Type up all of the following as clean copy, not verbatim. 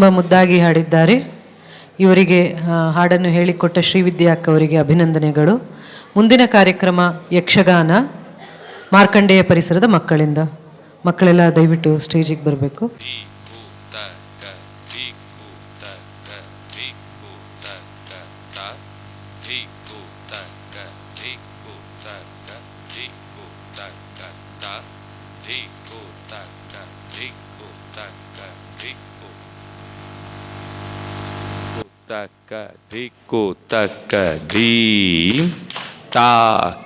ತುಂಬ ಮುದ್ದಾಗಿ ಹಾಡಿದ್ದಾರೆ. ಇವರಿಗೆ ಹಾಡನ್ನು ಹೇಳಿಕೊಟ್ಟ ಶ್ರೀವಿದ್ಯಾ ಅಕ್ಕ ಅವರಿಗೆ ಅಭಿನಂದನೆಗಳು. ಮುಂದಿನ ಕಾರ್ಯಕ್ರಮ ಯಕ್ಷಗಾನ ಮಾರ್ಕಂಡೇಯ ಪರಿಸರದ ಮಕ್ಕಳಿಂದ. ಮಕ್ಕಳೆಲ್ಲ ದಯವಿಟ್ಟು ಸ್ಟೇಜಿಗೆ ಬರಬೇಕು. ತಕ್ಕ ದಿಕ್ಕು ತಕ್ಕ ಧೀ ತಾ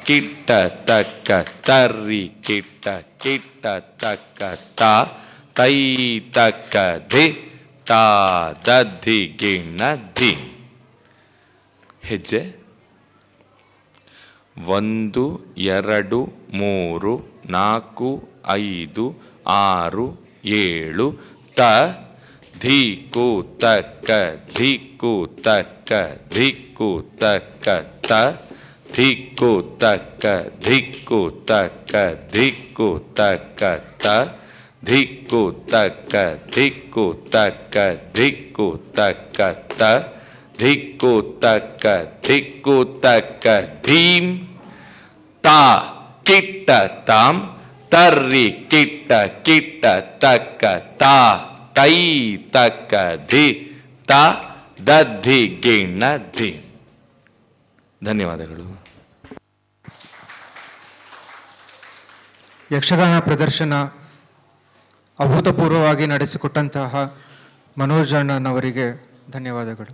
ಕಿಟ್ಟ ತಕ್ಕ ತರ್ರಿ ಕಿಟ್ಟ ಕಿಟ್ಟ ತಕ್ಕ ತಾ ತೈ ತಕ್ಕ ಧಿ ತಾ ದದ್ದಿ ಗಿಣ್ಣ ಧಿ. ಹೆಜ್ಜೆ 1 2 3 4 5 6 7 ತ ಧಿಕ್ಕು ತಕ್ಕ ಧಿಕ್ಕು ತಕ್ಕ ಧಿಕ್ಕು ತಕ್ಕ ತ ಧಿಕ್ಕು ತಕ್ಕ ಧಿಕ್ಕು ತಕ್ಕ ಧಿಕ್ಕು ತಕ್ಕ ತ ಧಿಕ್ಕು ತಕ್ಕ ಧಿಕ್ಕು ತಕ್ಕ ಧಿಕ್ಕು ತಕ್ಕ ತ ಧಿಕ್ಕು ತಕ್ಕ ಧಿಕ್ಕು ತಕ್ಕ ಧೀಂ ತಾ ಕಿಟ್ಟ ತಾಂ ತರ್ರಿ ಕಿಟ್ಟ ಕಿಟ್ಟ ತಕ್ಕ ತಾ ತೈ ತಕ್ಕ ಧಿ ತ ದದ್ದಿ ಗಿಣ್ಣ ಧಿ. ಧನ್ಯವಾದಗಳು. ಯಕ್ಷಗಾನ ಪ್ರದರ್ಶನ ಅಭೂತಪೂರ್ವವಾಗಿ ನಡೆಸಿಕೊಟ್ಟಂತಹ ಮನೋಜ್ ಅಣ್ಣನವರಿಗೆ ಧನ್ಯವಾದಗಳು.